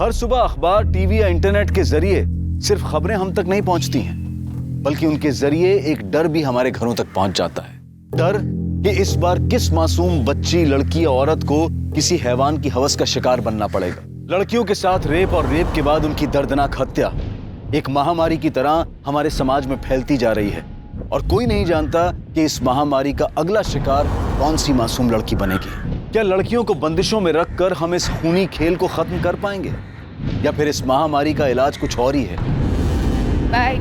हर सुबह अखबार, टीवी या इंटरनेट के जरिए सिर्फ खबरें हम तक नहीं पहुंचती हैं, बल्कि उनके जरिए एक डर भी हमारे घरों तक पहुंच जाता है। डर कि इस बार किस मासूम बच्ची, लड़की या औरत को किसी हैवान की हवस का शिकार बनना पड़ेगा। लड़कियों के साथ रेप और रेप के बाद उनकी दर्दनाक हत्या एक महामारी की तरह हमारे समाज में फैलती जा रही है, और कोई नहीं जानता कि इस महामारी का अगला शिकार कौन सी मासूम लड़की बनेगी। क्या लड़कियों को बंदिशों में रखकर हम इस खूनी खेल को खत्म कर पाएंगे, या फिर इस महामारी का इलाज कुछ और ही है? बाय।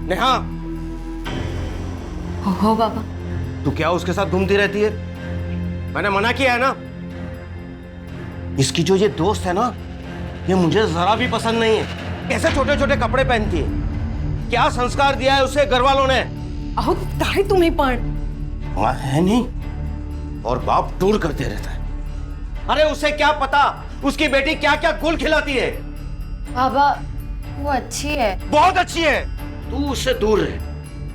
नेहा, हो बाबा। तू क्या उसके साथ घूमती रहती है? मैंने मना किया है ना। इसकी जो ये दोस्त है ना, ये मुझे जरा भी पसंद नहीं है। कैसे छोटे छोटे कपड़े पहनती है, क्या संस्कार दिया है उसे घर वालों ने? अहो तारे तुम्हें पण वहाँ है नहीं, और बाप टूर करते रहता है। अरे उसे क्या पता उसकी बेटी क्या क्या गुल खिलाती है। बाबा वो अच्छी है। बहुत अच्छी है, तू उससे दूर रहे।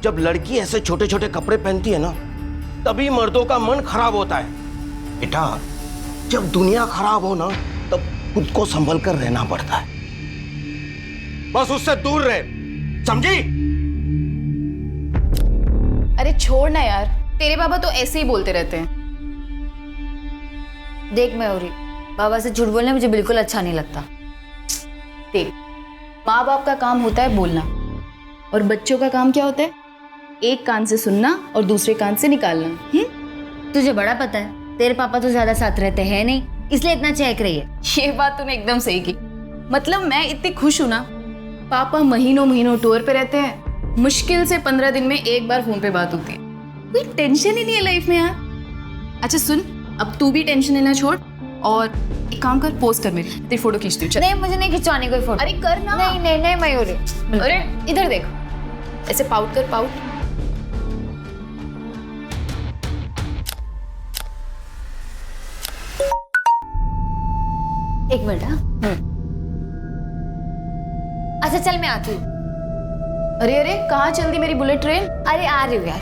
जब लड़की ऐसे छोटे छोटे कपड़े पहनती है ना, तभी मर्दों का मन खराब होता है। बेटा, जब दुनिया खराब हो ना, तब खुद को संभल कर रहना पड़ता है। बस उससे दूर रहे, समझी? अरे छोड़ ना यार, तेरे बाबा तो ऐसे ही बोलते रहते हैं। देख मयूरी, बाबा से झूठ बोलना मुझे बिल्कुल अच्छा नहीं लगता। देख, माँ बाप का काम होता है बोलना, और बच्चों का काम क्या होता है? एक कान से सुनना और दूसरे कान से निकालना। तुझे बड़ा पता है, तेरे पापा तो ज्यादा साथ रहते हैं नहीं, इसलिए इतना चहक रही है। ये बात तूने एकदम सही की। मतलब मैं इतनी खुश हूं ना, पापा महीनों महीनों टूर पे रहते हैं, मुश्किल से 15 दिन में एक बार फोन पे बात होती है। कोई टेंशन ही नहीं है लाइफ में यार। अच्छा सुन, अब तू भी टेंशन लेना छोड़, और एक काम कर, पोस्ट कर मेरी, तेरी फोटो खींचती हूँ। नहीं, मुझे नहीं खिंचवानी कोई फोटो। अरे कर ना। नहीं नहीं नहीं मयूरी। अरे इधर देख, ऐसे पाउट कर, पाउट। एक मिनट। हाँ, अच्छा चल मैं आती हूँ। अरे अरे कहाँ चल दी मेरी बुलेट ट्रेन? अरे आ रही हूँ यार।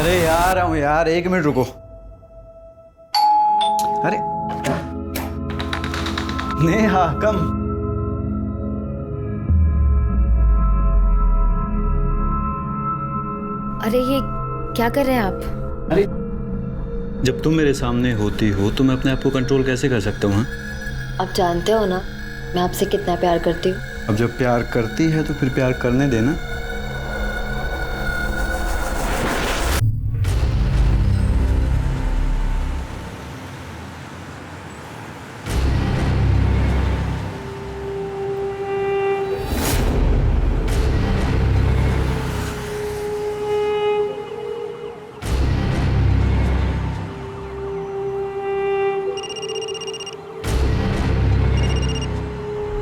अरे यार हूँ यार, एक मिनट रुको। अरे नेहा कम। अरे ये क्या कर रहे हैं आप? अरे जब तुम मेरे सामने होती हो तो मैं अपने आप को कंट्रोल कैसे कर सकता हूँ? आप जानते हो ना मैं आपसे कितना प्यार करती हूँ। अब जब प्यार करती है तो फिर प्यार करने देना।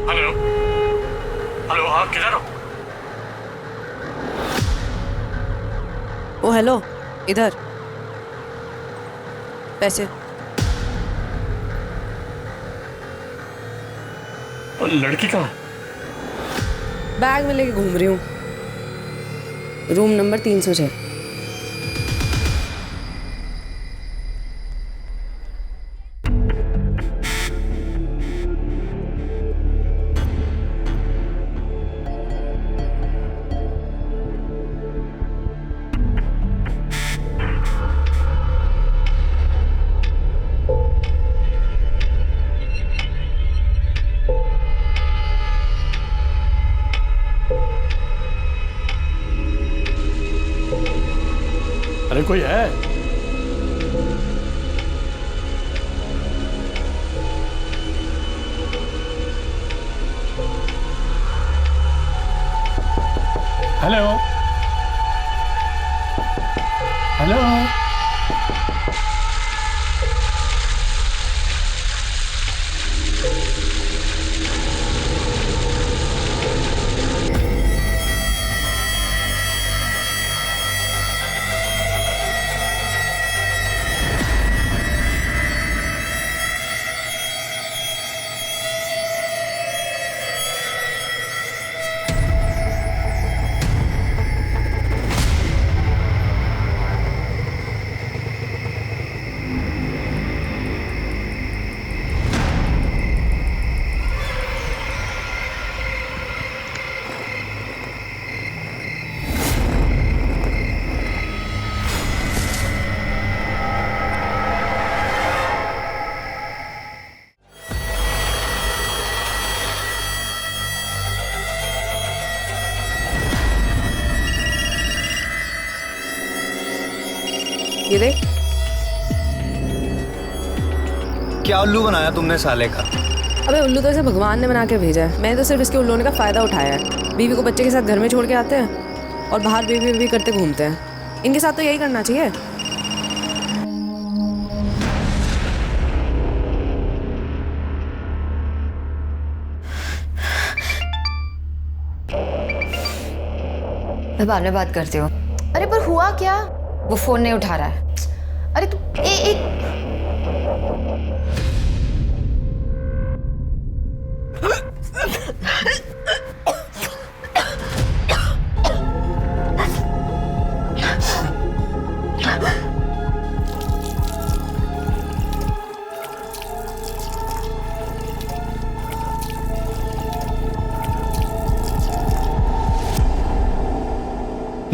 हेलो हेलो, हाँ किधर हो? ओ हेलो, इधर पैसे। और लड़की कहाँ? बैग में लेके घूम रही हूँ, रूम नंबर 306। अरे कोई है? हेलो हेलो, ये देख। क्या उल्लू बनाया तुमने साले का? अबे उल्लू तो इसे भगवान ने बना के भेजा है, मैंने तो सिर्फ इसके उल्लू होने का फायदा उठाया है। बीवी को बच्चे के साथ घर में छोड़ के आते हैं और बाहर बेबी करते घूमते हैं। इनके साथ तो यही करना चाहिए। मैं बाद में बात करती हूँ। अरे पर हुआ क्या? वो फोन नहीं उठा रहा है। अरे तू एक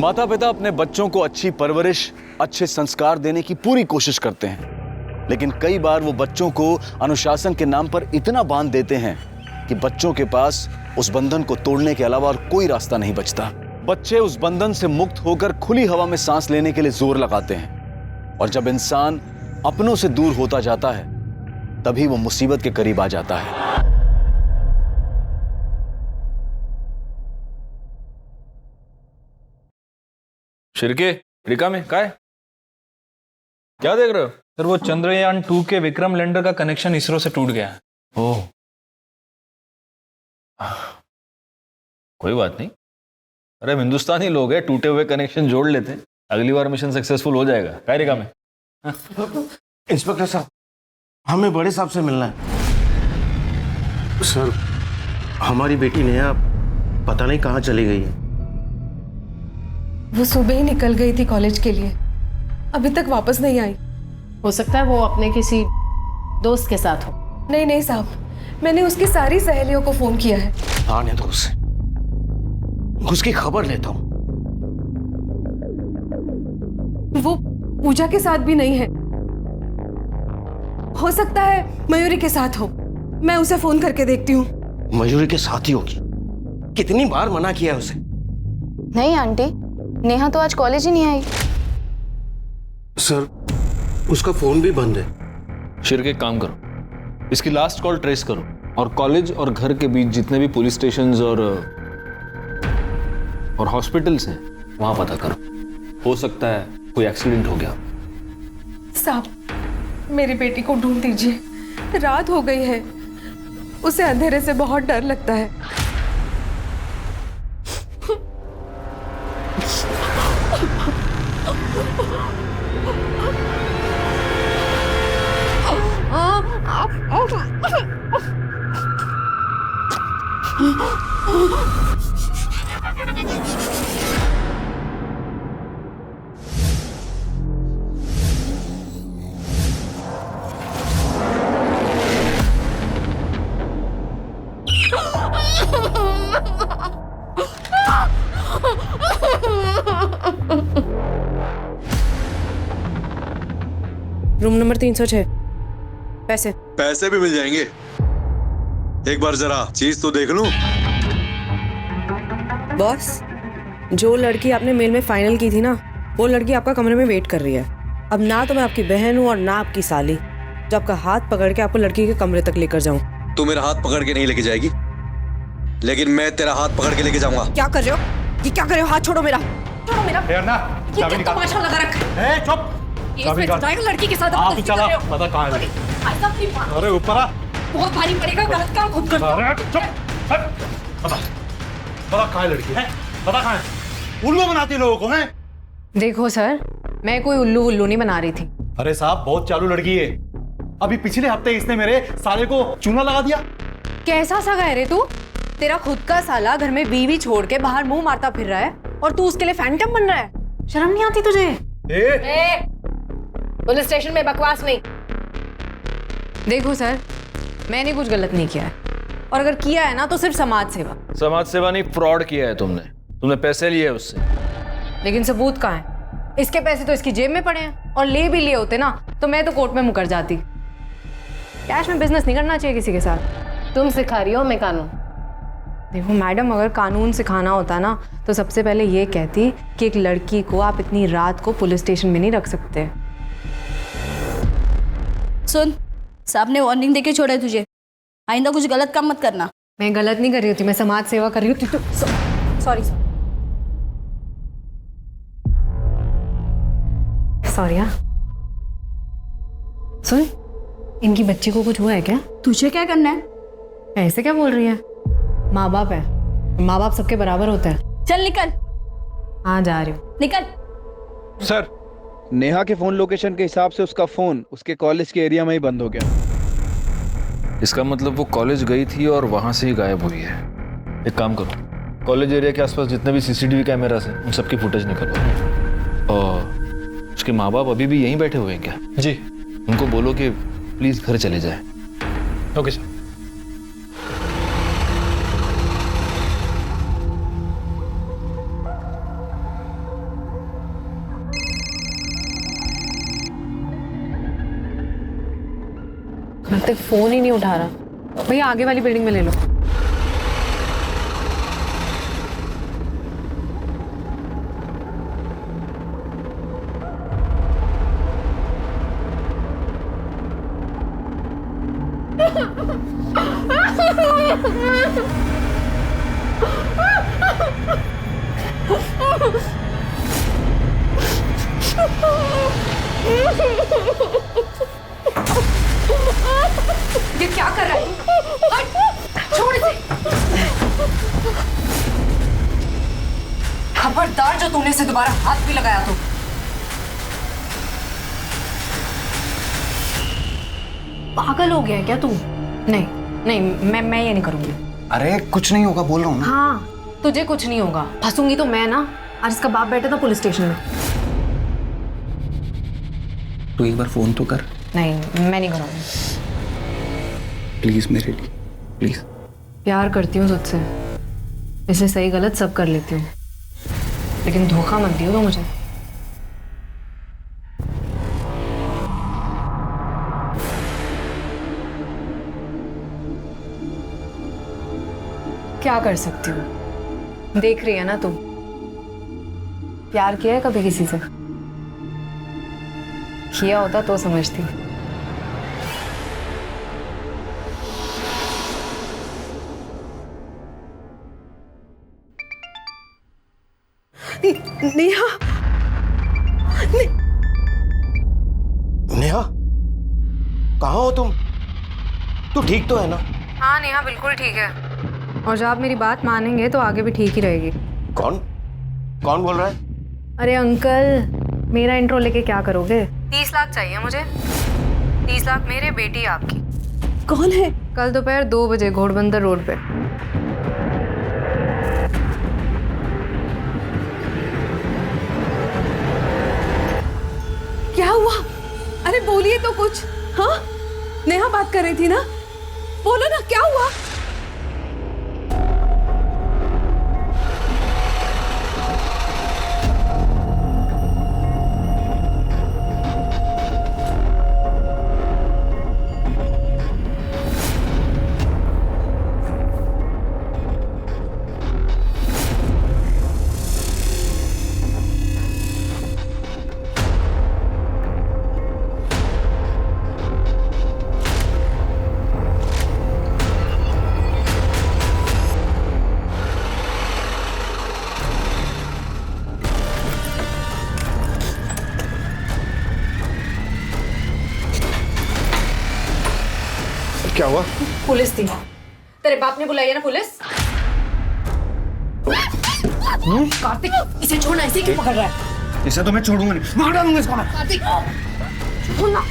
माता पिता अपने बच्चों को अच्छी परवरिश, अच्छे संस्कार देने की पूरी कोशिश करते हैं, लेकिन कई बार वो बच्चों को अनुशासन के नाम पर इतना बांध देते हैं कि बच्चों के पास उस बंधन को तोड़ने के अलावा और कोई रास्ता नहीं बचता। बच्चे उस बंधन से मुक्त होकर खुली हवा में सांस लेने के लिए जोर लगाते हैं, और जब इंसान अपनों से दूर होता जाता है तभी वो मुसीबत के करीब आ जाता है। शिरके रिका में क्या है? क्या देख रहे हो? सर वो चंद्रयान 2 के विक्रम लैंडर का कनेक्शन इसरो से टूट गया है। ओह, कोई बात नहीं। अरे हम हिंदुस्तानी लोग हैं, टूटे हुए कनेक्शन जोड़ लेते हैं, अगली बार मिशन सक्सेसफुल हो जाएगा। क्या रिका में? इंस्पेक्टर साहब, हमें बड़े साहब से मिलना है। सर, हमारी बेटी नेहा पता नहीं कहाँ चली गई है। वो सुबह ही निकल गई थी कॉलेज के लिए, अभी तक वापस नहीं आई। हो सकता है वो अपने किसी दोस्त के साथ हो। नहीं साहब, मैंने उसकी सारी सहेलियों को फोन किया है। आने दो उसे, उसकी खबर लेता हूँ। वो पूजा के साथ भी नहीं है, हो सकता है मयूरी के साथ हो। मैं उसे फोन करके देखती हूँ। मयूरी के साथ ही होगी, कितनी बार मना किया है उसे। नहीं आंटी, नेहा तो आज कॉलेज ही नहीं आई। सर, उसका फोन भी बंद है। शिर के काम करो, इसकी लास्ट कॉल ट्रेस करो और कॉलेज और घर के बीच जितने भी पुलिस स्टेशंस और हॉस्पिटल्स हैं वहां पता करो। हो सकता है कोई एक्सीडेंट हो गया। साहब, मेरी बेटी को ढूंढ दीजिए, रात हो गई है, उसे अंधेरे से बहुत डर लगता है। Room number 306। पैसे भी मिल जाएंगे। एक बार जरा चीज तो देख लूं। बॉस, जो लड़की आपने मेल में फाइनल की थी ना, वो लड़की आपका कमरे में वेट कर रही है। अब ना तो मैं आपकी बहन हूँ और ना आपकी साली, जो आपका हाथ पकड़ के आपको लड़की के कमरे तक लेकर जाऊं। तू मेरा हाथ पकड़ के नहीं लेके जाएगी, लेकिन मैं तेरा हाथ पकड़ के लेके जाऊंगा। क्या कर रहे हो? ये क्या कर रहे हो? हाथ छोड़ो मेरा, छोड़ो मेरा। ये क्या तमाशा लगा रखा है? चुप। लड़की के साथ आप चला, पता कहाँ है? अरे ऊपर आ। बहुत भारी पड़ेगा, गलत काम खुद कर। अरे चुप। पता कहाँ है लड़की? पता कहाँ है? उल्लू बनाती लोगों को हैं? देखो सर, मैं कोई उल्लू नहीं बना रही थी। अरे साहब, बहुत चालू लड़की है। अभी पिछले हफ्ते इसने मेरे साले को चूना लगा दिया। कैसा सगा है रे तू? तेरा खुद का साला घर में बीवी छोड़ के बाहर मुंह मारता फिर रहा है और तू उसके लिए फैंटम बन रहा है। शर्म नहीं आती तुझे? पुलिस स्टेशन में बकवास नहीं। देखो सर, मैंने कुछ गलत नहीं किया है, और अगर किया है ना तो सिर्फ समाज सेवा। समाज सेवा नहीं, फ्रॉड किया है तुमने पैसे लिए उससे। लेकिन सबूत कहाँ है? इसके पैसे तो इसकी जेब में पड़े हैं, और ले भी लिए होते ना तो मैं तो कोर्ट में मुकर जाती। कैश में बिजनेस नहीं करना चाहिए किसी के साथ। तुम सिखा रही हो मैं कानून। देखो मैडम, अगर कानून सिखाना होता ना तो सबसे पहले ये कहती कि एक लड़की को आप इतनी रात को पुलिस स्टेशन में नहीं रख सकते। सुन, साहब ने वार्निंग देके छोड़ा है तुझे, आइंदा कुछ गलत काम मत करना। मैं गलत नहीं कर रही होती, मैं समाज सेवा कर रही हूँ। Sorry sorry. हाँ सुन, इनकी बच्ची को कुछ हुआ है क्या? तुझे क्या करना है? ऐसे क्या बोल रही है? माँ बाप है, माँ बाप सबके बराबर होते हैं। चल निकल। हाँ जा रही हूँ। निकल। सर, नेहा के फोन लोकेशन के हिसाब से उसका फोन उसके कॉलेज के एरिया में ही बंद हो गया। इसका मतलब वो कॉलेज गई थी और वहां से ही गायब हुई है। एक काम करो, कॉलेज एरिया के आसपास जितने भी सीसीटीवी कैमरास हैं उन सबकी फुटेज निकालो। और उसके माँ बाप अभी भी यहीं बैठे हुए हैं क्या? जी। उनको बोलो कि प्लीज घर चले जाए। Okay sir. तक फोन ही नहीं उठा रहा। भैया आगे वाली बिल्डिंग में ले लो। ये क्या कर रहा है? छोड़ इसे। खबरदार जो तूने इसे दोबारा हाथ भी लगाया तो। पागल हो गया है क्या तू? नहीं नहीं, मैं ये नहीं करूंगी। अरे कुछ नहीं होगा, बोल रहा हूँ ना। हाँ तुझे कुछ नहीं होगा, फंसूंगी तो मैं ना। आज इसका बाप बैठा था पुलिस स्टेशन में। तू एक बार फोन तो कर। नहीं मैं नहीं करूंगी। प्लीज मेरे लिए, प्लीज। प्यार करती हूँ तुझसे, इसलिए सही गलत सब कर लेती हूँ, लेकिन धोखा मत दियो तो मुझे। क्या कर सकती हूँ? देख रही है ना तुम, प्यार किया है कभी किसी से? किया होता तो समझती। नेहा, नेहा, कहाँ हो तुम? तू ठीक तो है ना? हाँ नेहा बिल्कुल ठीक है, और जब आप मेरी बात मानेंगे तो आगे भी ठीक ही रहेगी। कौन कौन बोल रहा है? अरे अंकल, मेरा इंट्रो लेके क्या करोगे? 30 लाख चाहिए मुझे। 30 लाख मेरे, बेटी आपकी। कौन है? कल दोपहर 2 बजे घोड़बंदर रोड पे। क्या हुआ? अरे बोलिए तो कुछ। हाँ नेहा बात कर रही थी ना, बोलो ना क्या हुआ? क्या हुआ? पुलिस थी। तेरे बाप ने बुलाई है ना पुलिस? कार्तिक, इसे छोड़ना, इसे क्यों पकड़ रहा है? इसे तो मैं छोड़ूंगा नहीं, मार डालूंगा इसको मैं। कार्तिक छोड़ना।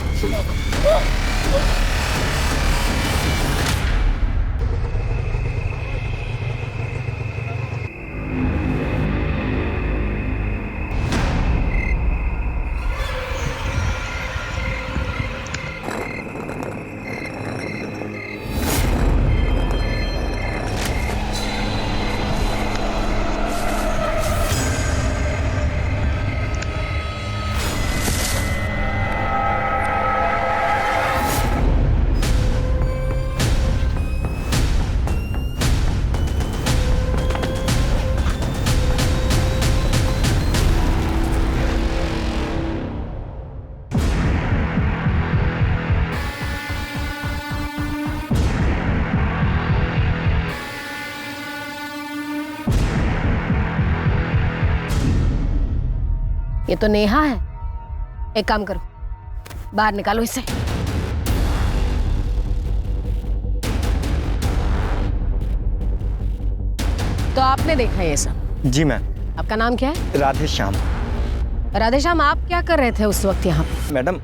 ये तो नेहा है। एक काम करो, बाहर निकालो इसे। तो आपने देखा ये सब? जी मैम। आपका नाम क्या है? राधेश्याम। राधेश्याम, आप क्या कर रहे थे उस वक्त यहाँ पे? मैडम,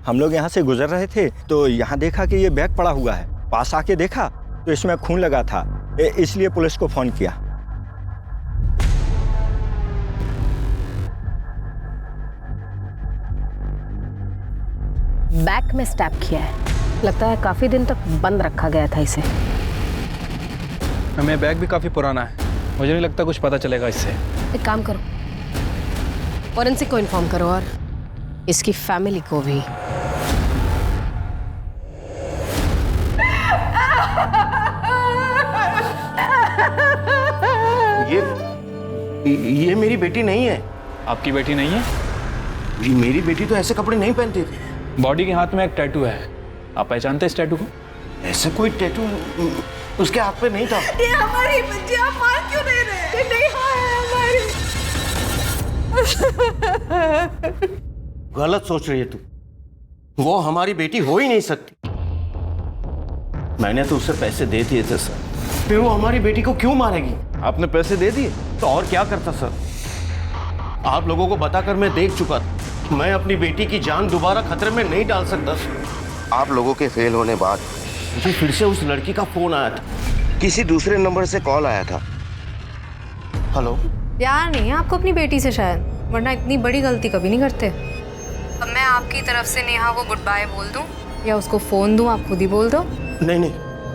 हम लोग यहाँ से गुजर रहे थे तो यहाँ देखा कि ये बैग पड़ा हुआ है। पास आके देखा तो इसमें खून लगा था, इसलिए पुलिस को फोन किया। बैक में स्टैब किया है। लगता है काफी दिन तक बंद रखा गया था इसे। हमें बैग भी काफी पुराना है, मुझे नहीं लगता कुछ पता चलेगा इससे। एक काम करो, फॉरेंसिक को इन्फॉर्म करो और इसकी फैमिली को भी। ये मेरी बेटी नहीं है। आपकी बेटी नहीं है? मेरी बेटी तो ऐसे कपड़े नहीं पहनती थी। बॉडी के हाथ में एक टैटू है, आप पहचानते इस टैटू को? ऐसा कोई टैटू उसके हाथ पे नहीं था। ये हमारी बच्ची, आप मान क्यों नहीं रहे? ये नहीं हमारी। गलत सोच रही है तू, वो हमारी बेटी हो ही नहीं सकती। मैंने तो उसे पैसे दे दिए थे सर, फिर वो हमारी बेटी को क्यों मारेगी? आपने पैसे दे दिए? तो और क्या करता सर? आप लोगों को बताकर मैं देख चुका था, मैं अपनी बेटी की जान दोबारा खतरे में नहीं डाल सकता। आप लोगों के फेल होने बाद मुझे फिर से उस लड़की का फोन आया था, किसी दूसरे नंबर से कॉल आया था। हेलो। प्यार नहीं है आपको अपनी बेटी से शायद, वरना इतनी बड़ी गलती कभी नहीं करते। अब मैं आपकी तरफ से नेहा को गुड बाय बोल दूं या उसको फोन दूं, आप खुद ही बोल दो। नहीं नहीं,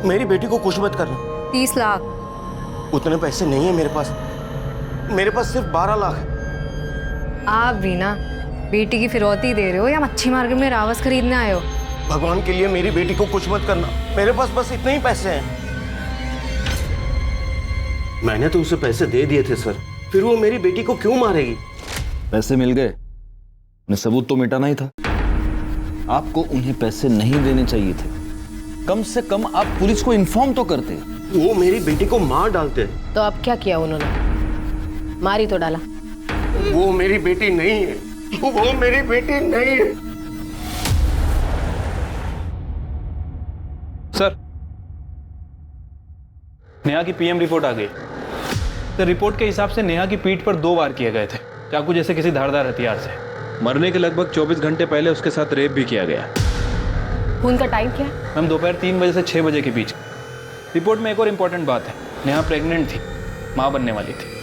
मेरी बेटी को कुछ मत करना। 30 लाख? उतने पैसे नहीं है मेरे पास, मेरे पास सिर्फ 12 लाख है। आप भी ना बेटी की फिरौती दे रहे हो या मच्छी मार्केट में रावस खरीदने आए हो? भगवान के लिए मेरी बेटी को कुछ मत करना, मेरे पास बस इतने ही पैसे हैं। मैंने तो उसे पैसे दे दिए थे सर, फिर वो मेरी बेटी को क्यों मारेगी? पैसे मिल गए, उन्हें सबूत तो मिटाना ही था। आपको उन्हें पैसे नहीं देने चाहिए थे, कम से कम आप पुलिस को इन्फॉर्म तो करते। वो मेरी बेटी को मार डालते। तो अब क्या किया उन्होंने? मारी तो डाला। वो मेरी बेटी नहीं है, वो मेरी बेटी नहीं है। सर, नेहा की पीएम रिपोर्ट आ गई। तो रिपोर्ट के हिसाब से नेहा की पीठ पर 2 वार किए गए थे, चाकू जैसे किसी धारदार हथियार से। मरने के लगभग 24 घंटे पहले उसके साथ रेप भी किया गया। उनका टाइम क्या? मैम दोपहर 3 बजे से 6 बजे के बीच। रिपोर्ट में एक और इम्पोर्टेंट बात है, नेहा प्रेग्नेंट थी, मां बनने वाली थी।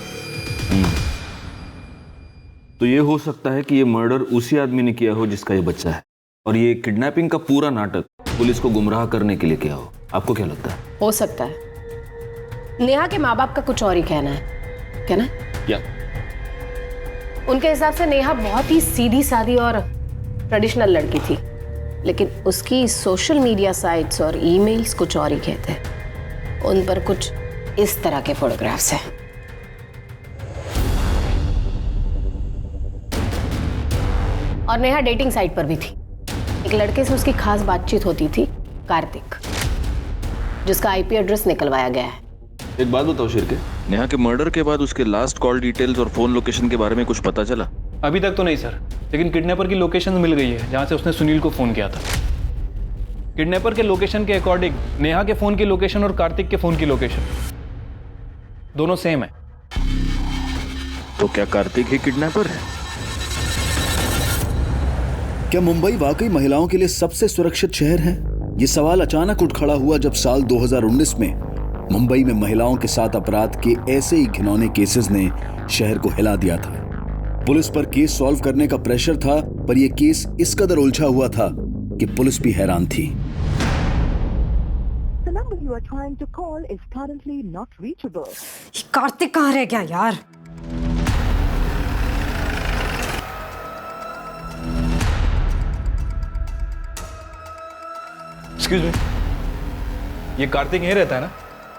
तो ये हो सकता है कि ये मर्डर उसी आदमी ने किया हो जिसका ये बच्चा है, और ये किडनैपिंग का पूरा नाटक पुलिस को गुमराह करने के लिए किया हो। आपको क्या लगता है? हो सकता है। नेहा के माँ बाप का कुछ और ही कहना है, क्या ना? या उनके हिसाब से नेहा बहुत ही सीधी सादी और ट्रेडिशनल लड़की थी, लेकिन उसकी सोशल मीडिया साइट्स और ईमेल्स कुछ और ही कहते हैं। उन पर कुछ इस तरह के फोटोग्राफ्स हैं। और नेहा डेटिंग साइट पर भी थी। एक लड़के से उसकी खास बातचीत होती थी, कार्तिक, जिसका आईपी एड्रेस निकलवाया गया है। एक बात बताओ शिरके, नेहा के मर्डर के बाद उसके लास्ट कॉल डिटेल्स और फोन लोकेशन के बारे में कुछ पता चला? अभी तक तो नहीं सर, लेकिन किडनैपर की लोकेशन मिल गई है जहां से उसने सुनील को फोन किया था। किडनैपर के लोकेशन के अकॉर्डिंग नेहा के फोन की लोकेशन और कार्तिक के फोन की लोकेशन दोनों सेम है। तो क्या कार्तिक ही किडनैपर है? क्या मुंबई वाकई महिलाओं के लिए सबसे सुरक्षित शहर है? ये सवाल अचानक उठ खड़ा हुआ जब साल 2019 में मुंबई में महिलाओं के साथ अपराध के ऐसे ही घिनौने केसेस ने शहर को हिला दिया था। पुलिस पर केस सॉल्व करने का प्रेशर था, पर यह केस इस कदर उलझा हुआ था कि पुलिस भी हैरान थी। कार्तिक कहाँ रह गया यार? एक्सक्यूज मी, ये कार्तिक यहीं रहता है ना?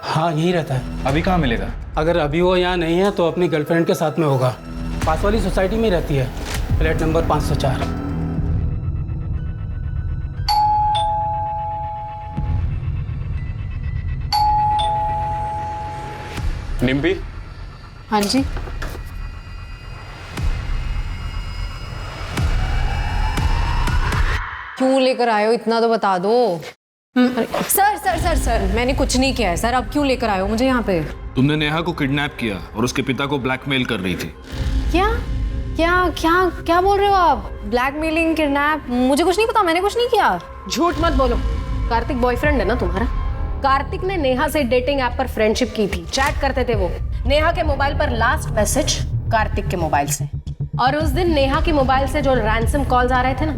हाँ यहीं रहता है। अभी कहाँ मिलेगा? अगर अभी वो यहाँ नहीं है तो अपनी गर्लफ्रेंड के साथ में होगा। पास वाली सोसाइटी में रहती है, फ्लैट नंबर 504। निम्पी? हाँ जी। क्यों लेकर आए हो इतना तो बता दो। सर सर सर सर मैंने कुछ नहीं किया है सर, आप क्यों लेकर आए हो मुझे यहाँ पे? तुमने नेहा को किडनैप किया और उसके पिता को ब्लैकमेल कर रही थी। क्या क्या क्या क्या बोल रहे हो आप? Blackmailing, kidnap? मुझे कुछ नहीं पता, मैंने कुछ नहीं किया। झूठ मत बोलो। कार्तिक बॉयफ्रेंड है ना तुम्हारा? कार्तिक ने नेहा से डेटिंग ऐप पर फ्रेंडशिप की थी, चैट करते थे वो। नेहा के मोबाइल पर लास्ट मैसेज कार्तिक के मोबाइल से, और उस दिन नेहा के मोबाइल से जो रैंसम कॉल्स आ रहे थे ना,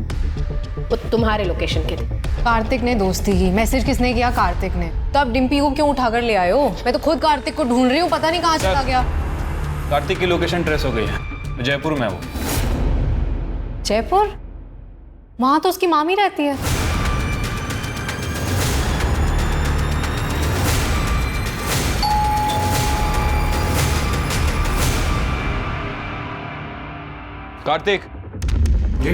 वो तुम्हारे लोकेशन के थे। कार्तिक ने दोस्ती की, मैसेज किसने किया? कार्तिक ने। तो आप डिम्पी को क्यों उठाकर ले आए हो? मैं तो खुद कार्तिक को ढूंढ रही हूँ, पता नहीं कहाँ चला गया। कार्तिक की लोकेशन ट्रेस हो गई है, जयपुर में है वो। जयपुर? वहां तो उसकी मामी रहती है। कार्तिक जी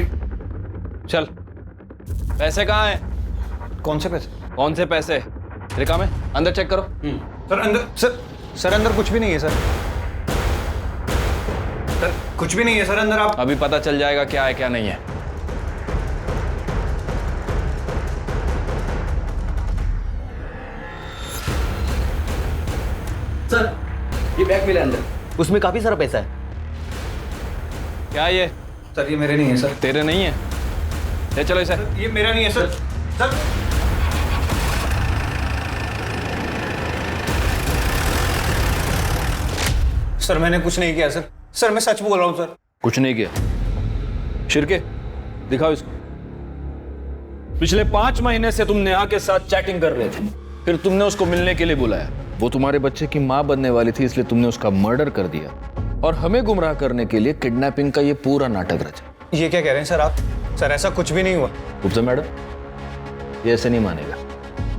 चल, पैसे कहाँ हैं? कौन से पैसे? कौन से पैसे? तेरे काम है, अंदर चेक करो। सर अंदर, सर अंदर कुछ भी नहीं है सर कुछ भी नहीं है सर अंदर। आप अभी पता चल जाएगा क्या है क्या नहीं है। सर ये बैग मिला अंदर, उसमें काफी सारा पैसा है। क्या ये? सर ये मेरे नहीं है सर। तेरे नहीं है? ले चलो इसे। ये मेरा नहीं है सर। सर सर मैंने कुछ नहीं किया सर। सर मैं सच बोल रहा हूँ सर। कुछ नहीं किया। शिरके दिखाओ इसको। पिछले 5 महीने से तुम नेहा के साथ चैटिंग कर रहे थे, फिर तुमने उसको मिलने के लिए बुलाया। वो तुम्हारे बच्चे की माँ बनने वाली थी, इसलिए तुमने उसका मर्डर कर दिया और हमें गुमराह करने के लिए किडनैपिंग का ये पूरा नाटक रचा। ये क्या कह रहे हैं सर आप? सर ऐसा कुछ भी नहीं हुआ। गुप्ता मैडम ये ऐसे नहीं मानेगा।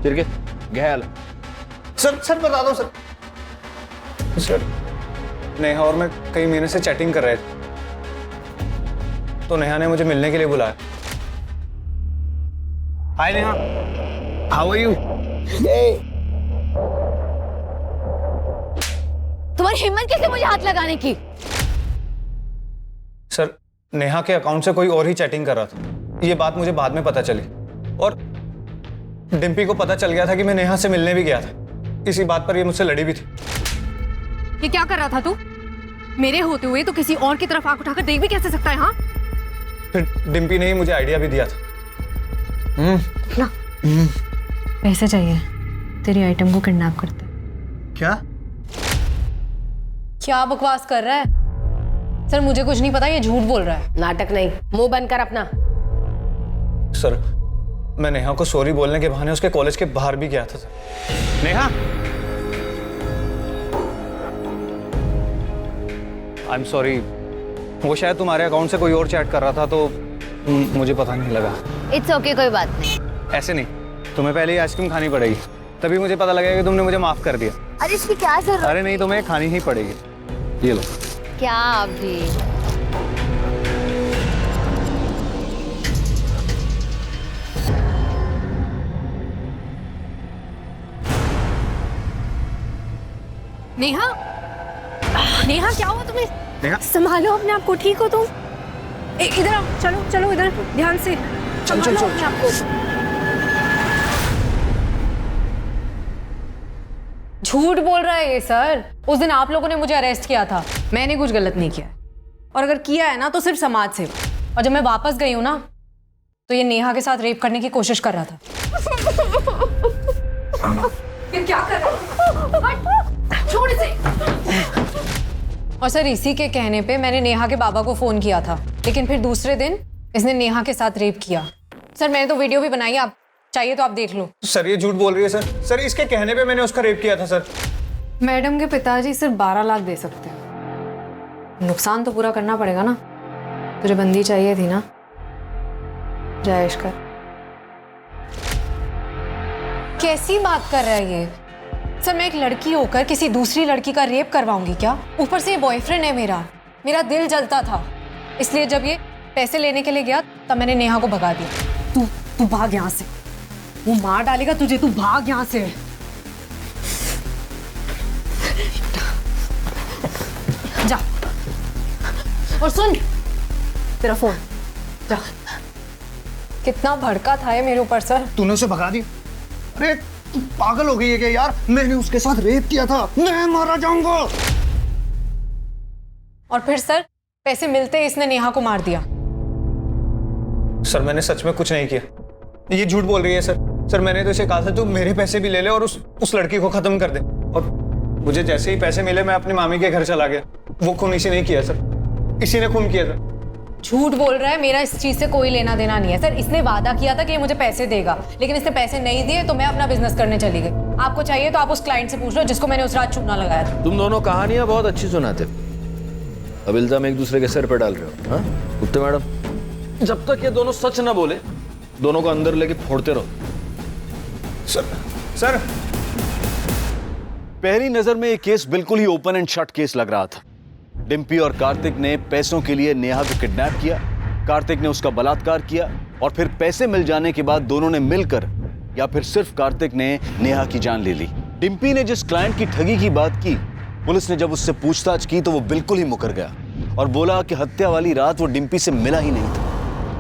शिरके गहल। सर बता दो सर। सर नेहा और मैं कई महीने से चैटिंग कर रहे थे, तो नेहा ने मुझे मिलने के लिए बुलाया। हाय नेहा, हाउ आर यू? तुम्हारी हिम्मत कैसे मुझे हाथ लगाने की? सर नेहा के अकाउंट से कोई और ही चैटिंग कर रहा था। ये बात मुझे बाद में पता चली, और डिम्पी को पता चल गया था कि मैं नेहा से मिलने भी गया था। इसी बात पर ये मुझसे लड़ी भी थी। ये क्या कर रहा था तू? मेरे होते हुए तो किसी और की तरफ आंख उठाकर देख भी कैसे सकता है? हाँ, फिर डिम्पी ने ही मुझे आइडिया भी दिया था। ना पैसे चाहिए, तेरी आइटम को किडनैप करते। क्या क्या बकवास कर रहा है? सर मुझे कुछ नहीं पता, ये झूठ बोल रहा है। नाटक नहीं, मुंह बंद कर अपना। सर मैं नेहा को सॉरी बोलने के बहाने उसके कॉलेज के बाहर भी गया था sir. Neha, I am sorry. वो शायद तुम्हारे अकाउंट से कोई और चैट कर रहा था, तो मुझे पता नहीं लगा। इट्स ओके, कोई बात नहीं। ऐसे नहीं, तुम्हें पहले ही आइसक्रीम खानी पड़ेगी, तभी मुझे पता लगेगा कि तुमने मुझे माफ कर दिया। अरे इसकी क्या जरूरत? अरे नहीं, तुम्हें खानी ही पड़ेगी। ये लो। क्या अभी? नेहा, नेहा क्या हुआ तुम्हें? नेहा, संभालो अपने आप को, ठीक हो तुम? इधर आओ, चलो चलो इधर, ध्यान से संभालो अपने आप को। झूठ बोल रहा है ये सर। उस दिन आप लोगों ने मुझे अरेस्ट किया था, मैंने कुछ गलत नहीं किया, और अगर किया है ना तो सिर्फ समाज सेवा। और जब मैं वापस गई हूं ना, तो ये नेहा के साथ रेप करने की कोशिश कर रहा था। ये क्या कर रहा है? छोड़ इसे। और सर इसी के कहने पे मैंने नेहा के बाबा को फोन किया था, लेकिन फिर दूसरे दिन इसने नेहा के साथ रेप किया। सर मैंने तो वीडियो भी बनाई, आप चाहिए तो आप देख लो। सर ये झूठ बोल रही है सर। सर इसके कहने पे मैंने उसका रेप किया था सर। मैडम के पिताजी सिर्फ 12 लाख दे सकते हैं, नुकसान तो पूरा करना पड़ेगा ना। तुझे बंदी चाहिए थी ना, जायश कर। कैसी बात कर रहा है ये? सर मैं एक लड़की होकर किसी दूसरी लड़की का रेप करवाऊंगी क्या? ऊपर से ये बॉयफ्रेंड है मेरा दिल जलता था, इसलिए जब ये पैसे लेने के लिए गया तब मैंने नेहा को भगा दिया। तू भाग यहाँ से, वो मार डालेगा तुझे, तू भाग यहाँ से। जा, और सुन, तेरा फोन जा। कितना भड़का था ये मेरे ऊपर सर। तूने उसे भगा दी? अरे तू पागल हो गई है क्या यार? मैंने उसके साथ रेप किया था, मैं मारा जाऊंगा। और फिर सर पैसे मिलते ही इसने नेहा को मार दिया। सर मैंने सच में कुछ नहीं किया, ये झूठ बोल रही है सर। सर मैंने तो इसे कहा था तू मेरे पैसे भी ले ले और उस लड़की को खत्म कर दे, और मुझे जैसे ही पैसे मिले मैं अपनी मामी के घर चला गया। वो खून इसी ने किया सर, इसी ने खून किया था। झूठ बोल रहा है, मेरा इस चीज से कोई लेना देना नहीं है सर। इसने वादा किया था कि ये मुझे पैसे देगा, लेकिन इसने पैसे नहीं दिए तो मैं अपना बिजनेस करने चली गई। आपको चाहिए तो आप उस क्लाइंट से पूछ लो जिसको मैंने उस रात चूना लगाया था। तुम दोनों कहानियां बहुत अच्छी सुनाते हो, अब इल्जाम एक दूसरे के सर पे डाल रहे हो। हाँ गुप्ता मैडम, जब तक ये दोनों सच ना बोले दोनों को अंदर लेके फोड़ते रहो। सर पहली नजर में ये केस बिल्कुल ही ओपन एंड शट केस लग रहा था। डिम्पी और कार्तिक ने पैसों के लिए नेहा को किडनैप किया, कार्तिक ने उसका बलात्कार किया और फिर पैसे मिल जाने के बाद दोनों ने मिलकर, या फिर सिर्फ कार्तिक ने नेहा की जान ले ली। डिम्पी ने जिस क्लाइंट की ठगी की बात की, पुलिस ने जब उससे पूछताछ की तो वो बिल्कुल ही मुकर गया और बोला कि हत्या वाली रात वो डिम्पी से मिला ही नहीं था।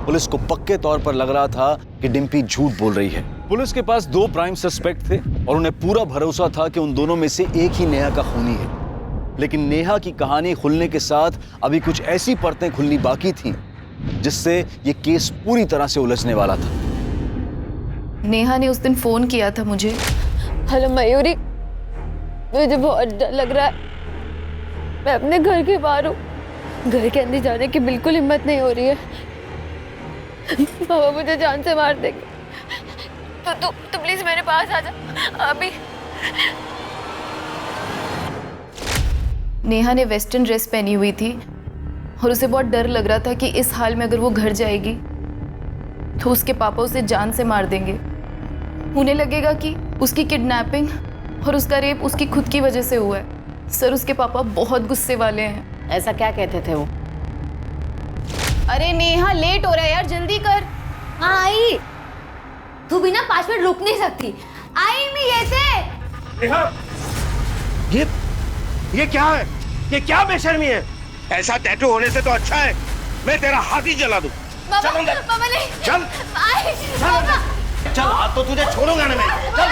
पुलिस को पक्के तौर पर लग रहा था कि डिम्पी झूठ बोल रही है। पुलिस के पास 2 प्राइम सस्पेक्ट थे और उन्हें पूरा भरोसा था कि उन दोनों में से एक ही नेहा का खूनी है। लेकिन नेहा की कहानी खुलने के साथ अभी कुछ ऐसी परतें खुलनी बाकी थीं जिससे ये केस पूरी तरह से उलझने वाला था। नेहा ने उस दिन फोन किया था मुझे। हेलो मयूरी, मुझे बहुत डर लग रहा है, मैं अपने घर के बाहर हूँ, घर के अंदर जाने की बिल्कुल हिम्मत नहीं हो रही है। पापा मुझे जान से मार देंगे, तो प्लीज मेरे पास आ जा अभी। नेहा ने वेस्टर्न ड्रेस पहनी हुई थी और उसे बहुत डर लग रहा था कि इस हाल में अगर वो घर जाएगी तो उसके पापा उसे जान से मार देंगे। उन्हें लगेगा कि उसकी किडनैपिंग और उसका रेप उसकी खुद की वजह से हुआ है। सर उसके पापा बहुत गुस्से वाले हैं। ऐसा क्या कहते थे वो? अरे नेहा लेट हो रहा है यार, जल्दी कर। हाँ आई, तू बिना 5 मिनट रुक नहीं सकती। आई मैं ये क्या है? ये क्या बेशर्मी है? ऐसा टैटू होने से तो अच्छा है मैं तेरा हाथ ही जला दूं। पापा नहीं, चल चल, हाथ तो तुझे छोड़ूंगा ना मैं। चल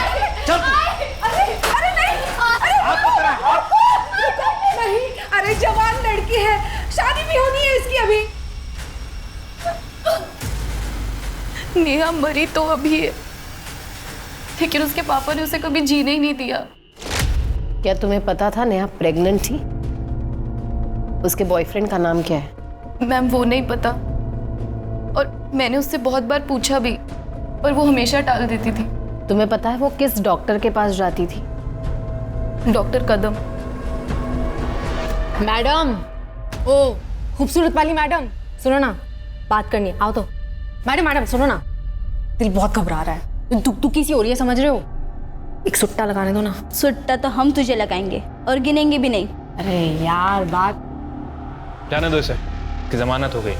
चल। अरे नहीं, नहीं, अरे जवान लड़की है, शादी भी होनी है इसकी अभी। नेहा मरी तो अभी है, लेकिन उसके पापा ने उसे कभी जीने ही नहीं दिया। क्या तुम्हें पता था नेहा प्रेग्नेंट थी? उसके बॉयफ्रेंड का नाम क्या है? मैम वो नहीं पता, और मैंने उससे बहुत बार पूछा भी, पर वो हमेशा टाल देती थी। तुम्हें पता है वो किस डॉक्टर के पास जाती थी? डॉक्टर कदम। मैडम, ओ खूबसूरत वाली मैडम, सुनो ना, बात करनी है, आओ तो। मैडम सुनो ना, दिल बहुत घबरा रहा है, दुखी सी हो रही है, समझ रहे हो? एक सुट्टा लगाने दो ना। सुट्टा तो हम तुझे लगाएंगे और गिनेंगे भी नहीं। अरे यार बात जाने दो इसे कि जमानत हो गई।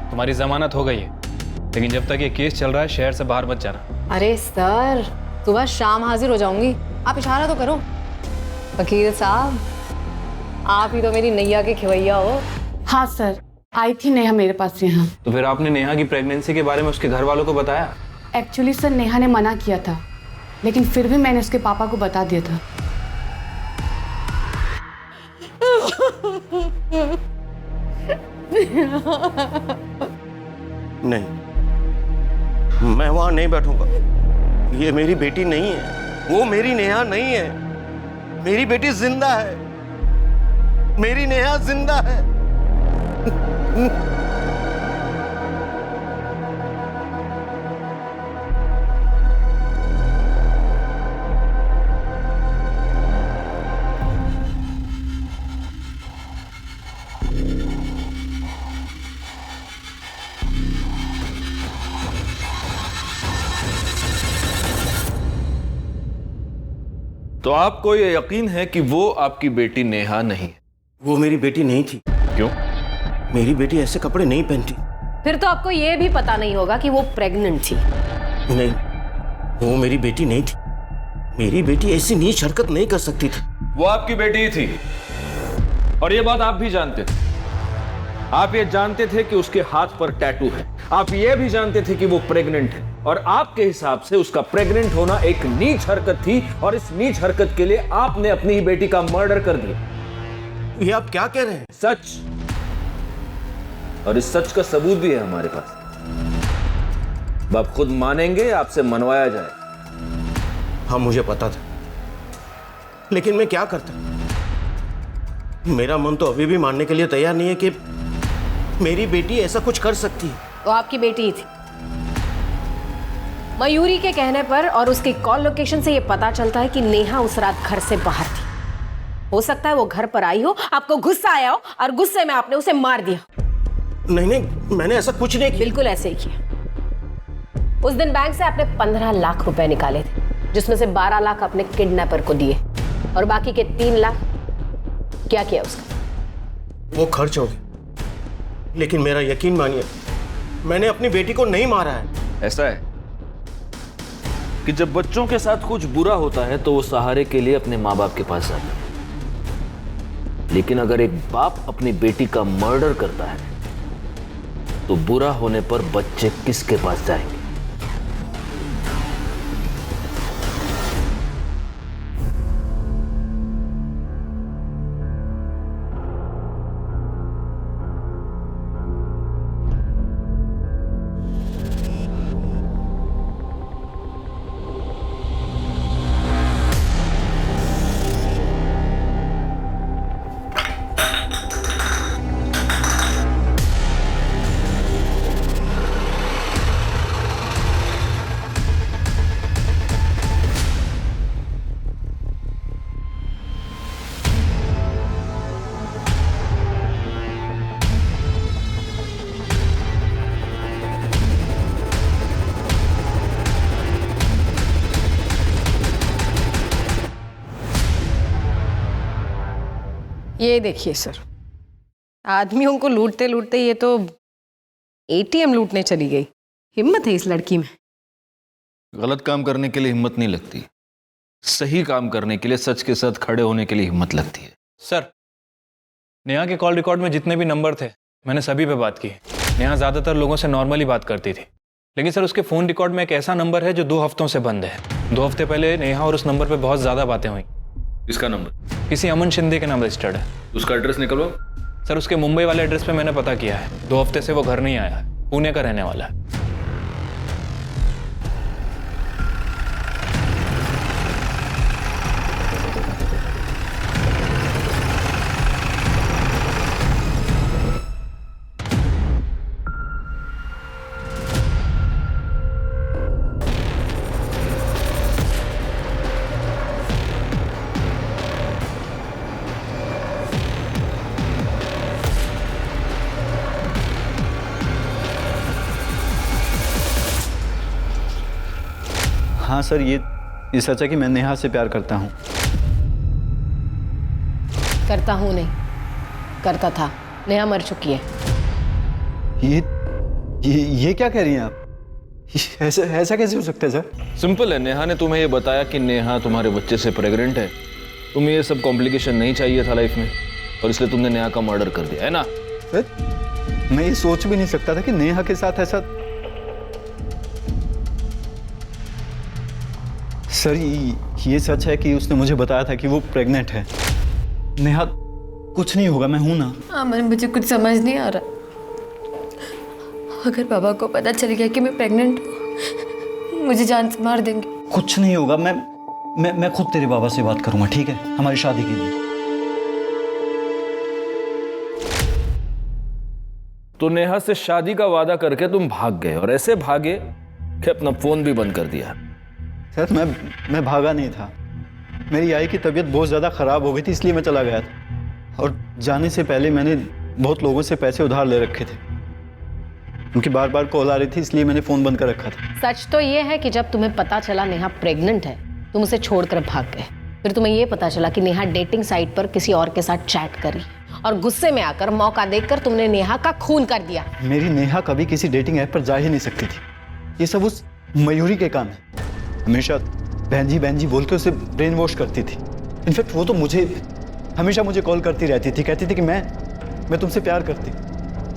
तुम्हारी जमानत हो गई है, लेकिन जब तक ये केस चल रहा है शहर से बाहर मत जाना। अरे सर, सुबह शाम हाजिर हो जाऊंगी, आप इशारा तो करो। वकील साहब, आप ही तो मेरी नैया के खिवैया हो। हाँ सर, आई थी नेहा मेरे पास यहाँ। तो फिर आपने नेहा की प्रेगनेंसी के बारे में उसके घर वालों को बताया? एक्चुअली सर नेहा ने मना किया था, लेकिन फिर भी मैंने उसके पापा को बता दिया था। नहीं, मैं वहां नहीं बैठूंगा। ये मेरी बेटी नहीं है, वो मेरी नेहा नहीं है। मेरी बेटी जिंदा है, मेरी नेहा जिंदा है। तो आपको ये यकीन है कि वो आपकी बेटी नेहा नहीं है? वो मेरी बेटी नहीं थी। क्यों? मेरी बेटी ऐसे कपड़े नहीं पहनती। फिर तो आपको ये भी पता नहीं होगा कि वो प्रेग्नेंट थी। नहीं, वो मेरी बेटी नहीं थी। मेरी बेटी ऐसी नीच हरकत नहीं कर सकती थी। वो आपकी बेटी ही थी, और ये बात आप भी जानते थे। आप ये जानते थे कि उसके हाथ पर टैटू है, आप ये भी जानते थे कि वो प्रेग्नेंट है और आपके हिसाब से उसका प्रेग्नेंट होना एक नीच हरकत थी और इस नीच हरकत के लिए आपने अपनी ही बेटी का मर्डर कर दिया। ये आप क्या कह रहे हैं? सच, और इस सच का सबूत भी है हमारे पास। आप खुद मानेंगे, आपसे मनवाया जाए। हाँ, मुझे पता था, लेकिन मैं क्या करता? मेरा मन तो अभी भी मानने के लिए तैयार नहीं है कि मेरी बेटी ऐसा कुछ कर सकती है। वो आपकी बेटी ही थी। मयूरी के कहने पर और उसकी कॉल लोकेशन से ये पता चलता है कि नेहा उस रात घर से बाहर थी। हो सकता है वो घर पर आई हो, आपको गुस्सा आया हो और गुस्से में आपने उसे मार दिया। नहीं नहीं, मैंने ऐसा कुछ नहीं किया। बिल्कुल ऐसे ही किया। उस दिन बैंक से आपने 15 लाख रुपए निकाले थे, जिसमें से 12 लाख अपने किडनैपर को दिए और बाकी के 3 लाख क्या किया उसका? वो खर्च हो गए। लेकिन मेरा यकीन मानिए, मैंने अपनी बेटी को नहीं मारा है। ऐसा है कि जब बच्चों के साथ कुछ बुरा होता है तो वो सहारे के लिए अपने माँ बाप के पास जाता है, लेकिन अगर एक बाप अपनी बेटी का मर्डर करता है तो बुरा होने पर बच्चे किसके पास जाएंगे? ये देखिए सर, आदमियों को लूटते लूटते ये तो एटीएम लूटने चली गई। हिम्मत है इस लड़की में। गलत काम करने के लिए हिम्मत नहीं लगती, सही काम करने के लिए, सच के साथ खड़े होने के लिए हिम्मत लगती है। सर, नेहा के कॉल रिकॉर्ड में जितने भी नंबर थे मैंने सभी पे बात की। नेहा ज़्यादातर लोगों से नॉर्मली बात करती थी, लेकिन सर उसके फ़ोन रिकॉर्ड में एक ऐसा नंबर है जो 2 हफ्तों से बंद है। 2 हफ्ते पहले नेहा और उस नंबर पे बहुत ज़्यादा बातें हुई। इसका नंबर किसी अमन शिंदे के नाम रजिस्टर्ड है। उसका एड्रेस निकलवाओ। सर उसके मुंबई वाले एड्रेस पे मैंने पता किया है। 2 हफ्ते से वो घर नहीं आया है, पुणे का रहने वाला है। हाँ सर, ये सच है कि मैं नेहा से प्यार करता हूँ। करता हूँ नहीं, करता था। नेहा मर चुकी है। ये क्या कह रही हैं आप? ऐसा कैसे हो सकता है सर? सिंपल है, नेहा ने तुम्हें ये बताया कि नेहा तुम्हारे बच्चे से प्रेग्नेंट है। तुम्हें ये सब कॉम्प्लिकेशन नहीं चाहिए था लाइफ में, और इसलिए तुमने नेहा का मर्डर कर दिया है ना? सर, मैं ये सोच भी नहीं सकता था कि नेहा के साथ ऐसा। सर, ये सच है कि उसने मुझे बताया था कि वो प्रेग्नेंट है। नेहा, कुछ नहीं होगा, मैं हूं ना। अमन, मुझे कुछ समझ नहीं आ रहा। अगर पापा को पता चल गया कि मैं प्रेग्नेंट हूँ, मुझे जान से मार देंगे। कुछ नहीं होगा, मैं खुद तेरे बाबा से बात करूंगा, ठीक है? हमारी शादी के लिए। तो नेहा से शादी का वादा करके तुम भाग गए, और ऐसे भागे कि अपना फोन भी बंद कर दिया। सर, मैं भागा नहीं था। मेरी आई की तबीयत बहुत ज़्यादा ख़राब हो गई थी, इसलिए मैं चला गया था। और जाने से पहले मैंने बहुत लोगों से पैसे उधार ले रखे थे। उनकी बार बार कॉल आ रही थी, इसलिए मैंने फ़ोन बंद कर रखा था। सच तो ये है कि जब तुम्हें पता चला नेहा प्रेग्नेंट है, तुम उसे छोड़कर भाग गए। फिर तुम्हें ये पता चला कि नेहा डेटिंग साइट पर किसी और के साथ चैट करी, और गुस्से में आकर, मौका देखकर तुमने नेहा का खून कर दिया। मेरी नेहा कभी किसी डेटिंग ऐप पर जा ही नहीं सकती थी। ये सब उस मयूरी के काम है। हमेशा बहन जी बोल के उसे ब्रेन वॉश करती थी। इनफैक्ट वो तो हमेशा मुझे कॉल करती रहती थी, कहती थी कि मैं तुमसे प्यार करती।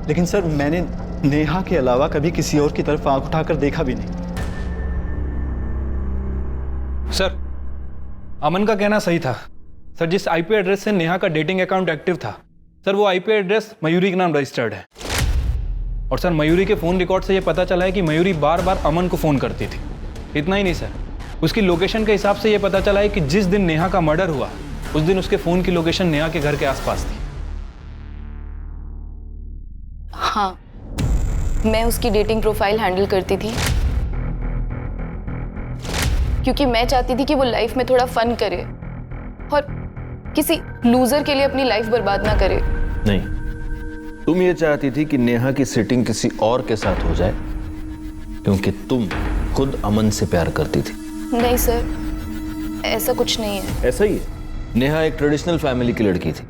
लेकिन सर, मैंने नेहा के अलावा कभी किसी और की तरफ आंख उठाकर देखा भी नहीं। सर, अमन का कहना सही था। सर, जिस आईपी एड्रेस से नेहा का डेटिंग अकाउंट एक्टिव था, सर वो आईपी एड्रेस मयूरी के नाम रजिस्टर्ड है। और सर, मयूरी के फ़ोन रिकॉर्ड से ये पता चला है कि मयूरी बार बार अमन को फ़ोन करती थी। इतना ही नहीं सर, उसकी लोकेशन के हिसाब से ये पता चला है कि जिस दिन नेहा का मर्डर हुआ उस दिन उसके फ़ोन की लोकेशन नेहा के घर के आसपास थी। हाँ, मैं उसकी डेटिंग प्रोफाइल हैंडल करती थी क्योंकि मैं चाहती थी कि वो लाइफ में थोड़ा फन करे और किसी लूजर के लिए अपनी लाइफ बर्बाद ना करे। नहीं, तुम ये चाहती थी कि नेहा की सेटिंग किसी और के साथ हो जाए क्योंकि तुम खुद अमन से प्यार करती थी। नहीं सर, ऐसा कुछ नहीं है। ऐसा ही है। नेहा एक ट्रेडिशनल फैमिली की लड़की थी,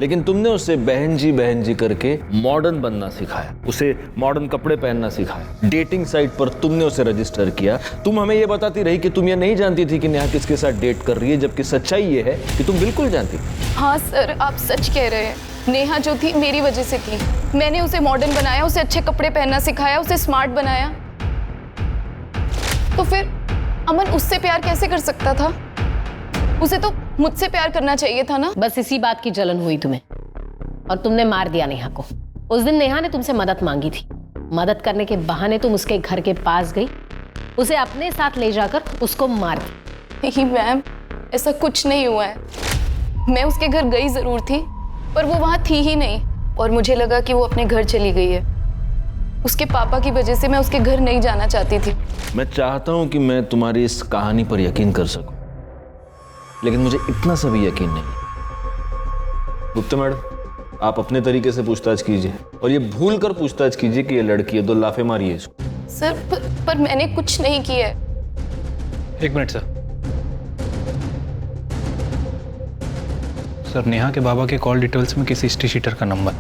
लेकिन तुमने उसे बहन जी करके मॉडर्न बनना सिखाया, उसे मॉडर्न कपड़े पहनना सिखाया। डेटिंग साइट पर तुमने उसे रजिस्टर किया। तुम हमें यह बताती रही कि तुम ये नहीं जानती थी कि नेहा किसके साथ डेट कर रही है, जबकि सच्चाई ये है कि तुम बिल्कुल जानती थी। हाँ सर, आप सच कह रहे हैं। नेहा जो थी मेरी वजह से थी। मैंने उसे मॉडर्न बनाया, उसे अच्छे कपड़े पहनना सिखाया, उसे स्मार्ट बनाया। तो फिर अमन उससे प्यार कैसे कर सकता था? उसे तो मुझसे प्यार करना चाहिए था ना। बस इसी बात की जलन हुई तुम्हें और तुमने मार दिया नेहा को। उस दिन नेहा ने तुमसे मदद मांगी थी। मदद करने के बहाने तुम उसके घर के पास गई, उसे अपने साथ ले जाकर उसको मार दी। नहीं मैम, ऐसा कुछ नहीं हुआ है। मैं उसके घर गई जरूर थी पर वो वहां थी ही नहीं और मुझे लगा कि वो अपने घर चली गई है। उसके पापा की वजह से मैं उसके घर नहीं जाना चाहती थी। मैं चाहता हूं कि मैं तुम्हारी इस कहानी पर यकीन कर सकूं, लेकिन मुझे इतना सा भी यकीन नहीं। गुप्ता मैडम, आप अपने तरीके से पूछताछ कीजिए और ये भूल कर पूछताछ कीजिए कि ये लड़की है, 2 लाफे मारिए इसको। सर पर मैंने कुछ नहीं किया है। 1 मिनट सर। सर, नेहा के बाबा के कॉल डिटेल्स में किसी हिस्ट्री शीटर का नंबर।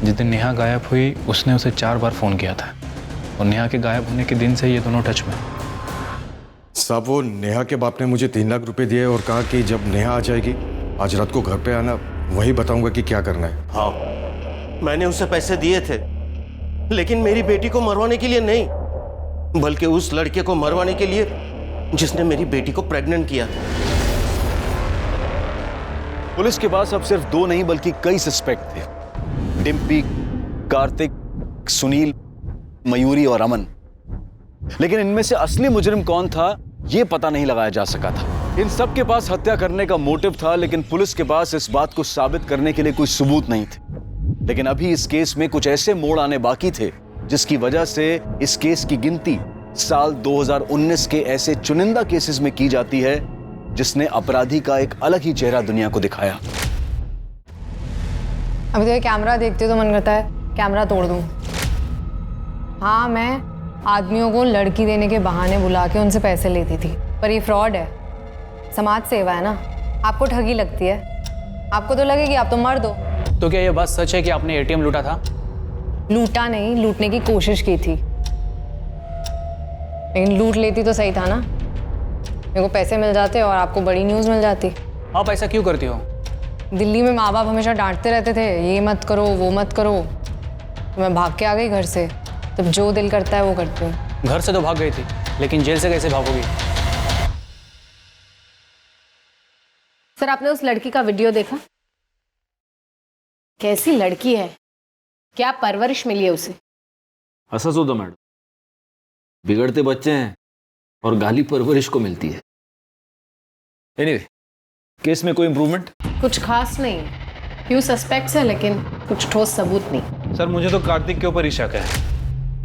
जिस दिन नेहा गायब हुई उसने उसे 4 बार फ़ोन किया था और नेहा के गायब होने के दिन से ये दोनों टच में। साहब, वो नेहा के बाप ने मुझे 3 लाख रुपए दिए और कहा कि जब नेहा आ जाएगी आज रात को घर पे आना, वही बताऊंगा कि क्या करना है। हाँ, मैंने उसे पैसे दिए थे, लेकिन मेरी बेटी को मरवाने के लिए नहीं, बल्कि उस लड़के को मरवाने के लिए जिसने मेरी बेटी को प्रेग्नेंट किया। पुलिस के पास अब सिर्फ 2 नहीं बल्कि कई सस्पेक्ट थे। डिम्पी, कार्तिक, सुनील, मयूरी और अमन। लेकिन इनमें से असली मुजरिम कौन था यह पता नहीं लगाया जा सका था। इन सब के पास हत्या करने का मोटिव था, लेकिन पुलिस के पास इस बात को साबित करने के लिए कोई सबूत नहीं थे। लेकिन अभी इस केस में कुछ ऐसे मोड़ आने बाकी थे जिसकी वजह से इस केस की गिनती साल 2019 के ऐसे चुनिंदा केसेस में की जाती है जिसने अपराधी का एक अलग ही चेहरा दुनिया को दिखाया। अभी तो ये कैमरा देखते हो तो मन करता है कैमरा तोड़ दूं। हाँ, मैं आदमियों को लड़की देने के बहाने बुला के उनसे पैसे लेती थी, पर ये फ्रॉड है। समाज सेवा है ना। आपको ठगी लगती है, आपको तो लगेगी आप तो मर्द हो। तो क्या ये बात सच है कि आपने एटीएम लूटा था? लूटा नहीं, लूटने की कोशिश की थी, लेकिन लूट लेती तो सही था ना। मेरे को पैसे मिल जाते और आपको बड़ी न्यूज़ मिल जाती। आप ऐसा क्यों करती हो? दिल्ली में माँ बाप हमेशा डांटते रहते थे, ये मत करो वो मत करो, तो मैं भाग के आ गई घर से। तब जो दिल करता है वो करती हूँ। घर से तो भाग गई थी, लेकिन जेल से कैसे भागोगी? सर, आपने उस लड़की का वीडियो देखा? कैसी लड़की है, क्या परवरिश मिली है उसे। हंसा तो मैडम, बिगड़ते बच्चे हैं और गाली परवरिश को मिलती है। एनीवे, केस में कोई इंप्रूवमेंट? कुछ खास नहीं, फ्यू सस्पेक्ट्स है लेकिन कुछ ठोस सबूत नहीं। सर, मुझे तो कार्तिक के ऊपर ही शक है।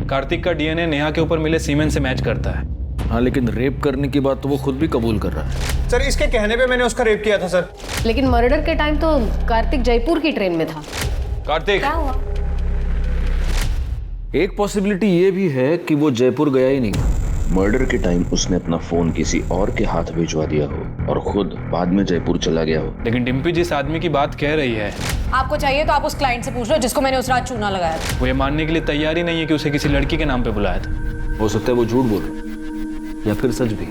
कार्तिक का डीएनए नेहा के ऊपर मिले सीमेंट से मैच करता है। हाँ, लेकिन रेप करने की बात तो वो खुद भी कबूल कर रहा है। सर, इसके कहने पे मैंने उसका रेप किया था सर। लेकिन मर्डर के टाइम तो कार्तिक जयपुर की ट्रेन में था। कार्तिक, क्या हुआ? एक पॉसिबिलिटी ये भी है कि वो जयपुर गया ही नहीं था। मर्डर के टाइम उसने अपना फोन किसी और के हाथ भिजवा दिया हो और खुद बाद में जयपुर चला गया हो। लेकिन डिम्पी जिस आदमी की बात कह रही है, आपको चाहिए तो आप उस क्लाइंट से पूछ लो जिसको मैंने उस रात चूना लगाया था। वो ये मानने के लिए तैयार ही नहीं है कि उसे किसी लड़की के नाम पे बुलाया था। हो सकता है वो झूठ बोल रहा या फिर सच भी।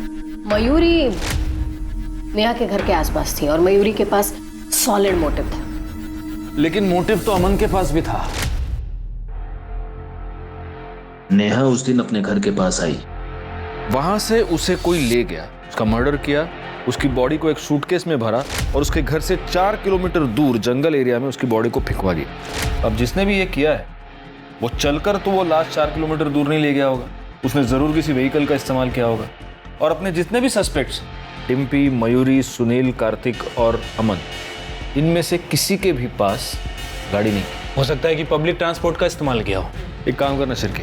मयूरी नेहा के घर के आसपास थी और मयूरी के पास सॉलिड मोटिव था। लेकिन मोटिव तो अमन के पास भी था। नेहा उस दिन अपने घर के पास आई। वहां से उसे कोई ले गया, उसका मर्डर किया, उसकी बॉडी को एक सूटकेस में भरा और उसके घर से 4 किलोमीटर दूर जंगल एरिया में उसकी बॉडी को फेंकवा दिया। अब जिसने भी ये किया है वो चलकर तो वो लास्ट 4 किलोमीटर दूर नहीं ले गया होगा, उसने जरूर किसी व्हीकल का इस्तेमाल किया होगा। और अपने जितने भी सस्पेक्ट्स, डिम्पी, मयूरी, सुनील, कार्तिक और अमन, इनमें से किसी के भी पास गाड़ी नहीं। हो सकता है कि पब्लिक ट्रांसपोर्ट का इस्तेमाल किया हो। एक काम करना शिरके,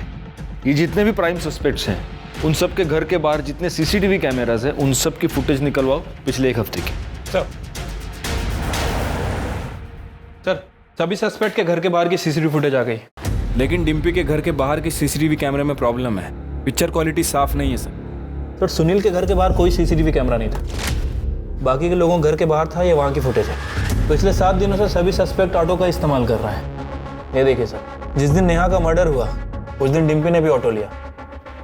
ये जितने भी प्राइम सस्पेक्ट्स हैं उन सब के घर के बाहर जितने सीसीटीवी कैमरास हैं उन सब की फुटेज निकलवाओ पिछले 1 हफ्ते की। सर सभी सस्पेक्ट के घर के बाहर की सीसीटीवी फुटेज आ गई, लेकिन डिम्पी के घर के बाहर की सीसीटीवी कैमरे में प्रॉब्लम है, पिक्चर क्वालिटी साफ नहीं है सर। सर सुनील के घर के बाहर कोई सीसीटीवी कैमरा नहीं था, बाकी के लोगों के घर के बाहर था, ये वहाँ की फुटेज है। पिछले 7 दिनों से सभी सस्पेक्ट ऑटो का इस्तेमाल कर रहा है। ये देखिए सर, जिस दिन नेहा का मर्डर हुआ उस दिन डिम्पी ने भी ऑटो लिया,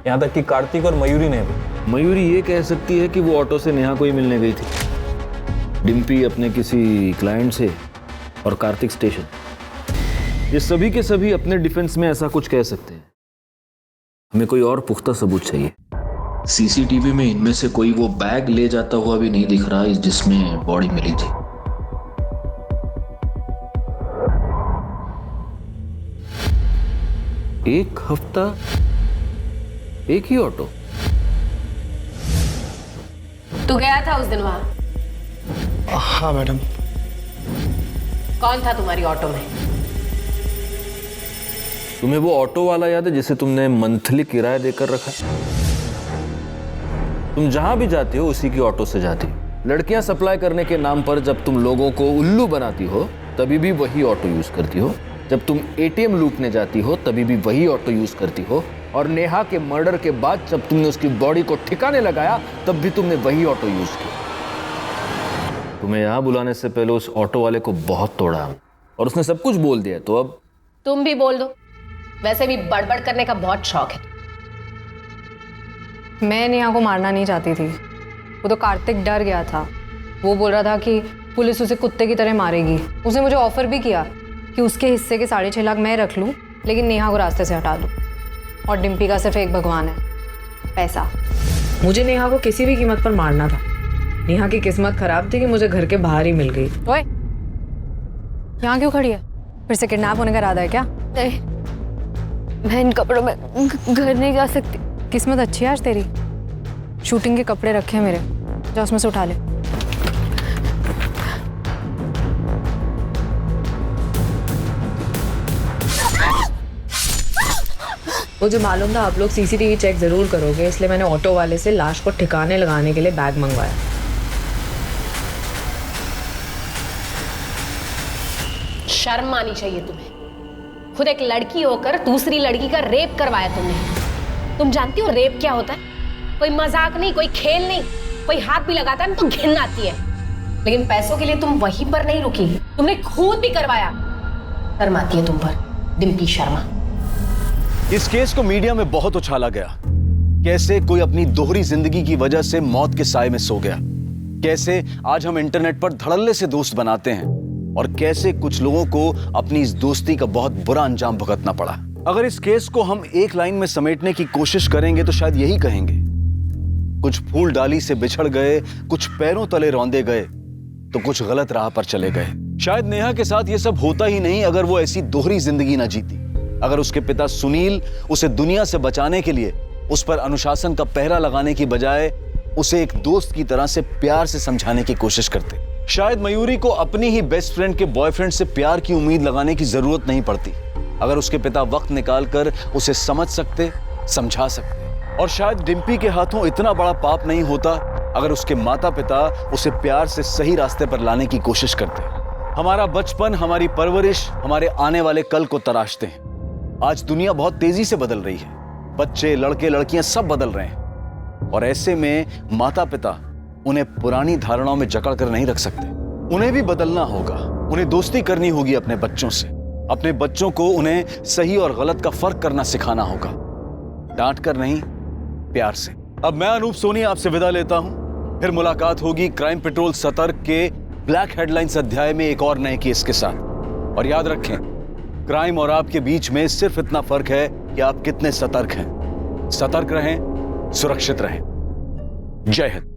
यहाँ तक कि कार्तिक और मयूरी ने भी। मयूरी ये कह सकती है कि वो ऑटो से नेहा को ही मिलने गई थी, डिम्पी अपने किसी क्लाइंट से और कार्तिक स्टेशन। ये सभी के सभी अपने डिफेंस में ऐसा कुछ कह सकते हैं। हमें कोई और पुख्ता सबूत चाहिए। सीसीटीवी में इनमें से कोई वो बैग ले जाता हुआ भी नहीं दिख रहा जिसमें बॉडी मिली थी। एक हफ्ता एक ही ऑटो। तू गया था उस दिन वहां? हाँ मैडम। कौन था तुम्हारी ऑटो में? तुम्हें वो ऑटो वाला याद है जिसे तुमने मंथली किराया देकर रखा? तुम जहां भी जाती हो उसी की ऑटो से जाती हो। लड़कियां सप्लाई करने के नाम पर जब तुम लोगों को उल्लू बनाती हो तभी भी वही ऑटो यूज करती हो। जब तुम एटीएम लूटने जाती हो तभी भी वही ऑटो यूज करती हो। और नेहा के मर्डर के बाद जब तुमने उसकी बॉडी को ठिकाने लगाया तब भी तुमने वही ऑटो यूज किया। तुम्हें यहां बुलाने से पहले उस ऑटो वाले को बहुत तोड़ा और उसने सब कुछ बोल दिया, तो अब तुम भी बोल दो। वैसे भी बड़बड़ करने का बहुत शौक है। मैं नेहा को मारना नहीं चाहती थी, वो तो कार्तिक डर गया था। वो बोल रहा था कि पुलिस उसे कुत्ते की तरह मारेगी। उसने मुझे ऑफर भी किया कि उसके हिस्से के 6.5 लाख मैं रख लूं, लेकिन नेहा को रास्ते से हटा दूं। और डिम्पी का सिर्फ एक भगवान है, पैसा। मुझे नेहा को किसी भी कीमत पर मारना था। नेहा की किस्मत खराब थी कि मुझे घर के बाहर ही मिल गई। ओए, यहाँ क्यों खड़ी है? फिर से किडनैप होने का इरादा है क्या? नहीं, मैं इन कपड़ों में घर नहीं जा सकती। किस्मत अच्छी है आज तेरी। शूटिंग के कपड़े रखे हैं मेरे, जा उसमें से उठा ले। मुझे मालूम था आप लोग सीसीटीवी चेक जरूर करोगे, इसलिए मैंने ऑटो वाले से लाश को ठिकाने लगाने के लिए बैग मंगवाया। शर्म आनी चाहिए तुम्हें। खुद एक लड़की होकर दूसरी लड़की का रेप करवाया तुमने। तुम जानती हो रेप क्या होता है? कोई मजाक नहीं, कोई खेल नहीं। कोई हाथ भी लगाता है ना तो घिन आती है। लेकिन पैसों के लिए तुम वहीं पर नहीं रुकी, तुमने खून भी करवाया। शर्म आती है तुम पर, डिम्पी शर्मा। इस केस को मीडिया में बहुत उछाला गया। कैसे कोई अपनी दोहरी जिंदगी की वजह से मौत के साए में सो गया, कैसे आज हम इंटरनेट पर धड़ल्ले से दोस्त बनाते हैं, और कैसे कुछ लोगों को अपनी इस दोस्ती का बहुत बुरा अंजाम भुगतना पड़ा। अगर इस केस को हम एक लाइन में समेटने की कोशिश करेंगे तो शायद यही कहेंगे, कुछ फूल डाली से बिछड़ गए, कुछ पैरों तले रौंदे गए, तो कुछ गलत राह पर चले गए। शायद नेहा के साथ यह सब होता ही नहीं अगर वो ऐसी दोहरी जिंदगी ना जीती। अगर उसके पिता सुनील उसे दुनिया से बचाने के लिए उस पर अनुशासन का पहरा लगाने की बजाय उसे एक दोस्त की तरह से प्यार से समझाने की कोशिश करते, शायद मयूरी को अपनी ही बेस्ट फ्रेंड के बॉयफ्रेंड से प्यार की उम्मीद लगाने की जरूरत नहीं पड़ती। अगर उसके पिता वक्त निकालकर उसे समझ सकते, समझा सकते। और शायद डिम्पी के हाथों इतना बड़ा पाप नहीं होता अगर उसके माता पिता उसे प्यार से सही रास्ते पर लाने की कोशिश करते। हमारा बचपन, हमारी परवरिश हमारे आने वाले कल को तराशते हैं। आज दुनिया बहुत तेजी से बदल रही है, बच्चे, लड़के, लड़कियां सब बदल रहे हैं, और ऐसे में माता पिता उन्हें पुरानी धारणाओं में जकड़ कर नहीं रख सकते। उन्हें भी बदलना होगा, उन्हें दोस्ती करनी होगी अपने बच्चों से। अपने बच्चों को उन्हें सही और गलत का फर्क करना सिखाना होगा, डांट कर नहीं, प्यार से। अब मैं अनूप सोनी आपसे विदा लेता हूं। फिर मुलाकात होगी क्राइम पेट्रोल सतर्क के ब्लैक हेडलाइंस अध्याय में एक और नए केस के साथ। और याद रखें, क्राइम और आपके बीच में सिर्फ इतना फर्क है कि आप कितने सतर्क हैं। सतर्क रहें, सुरक्षित रहें। जय हिंद।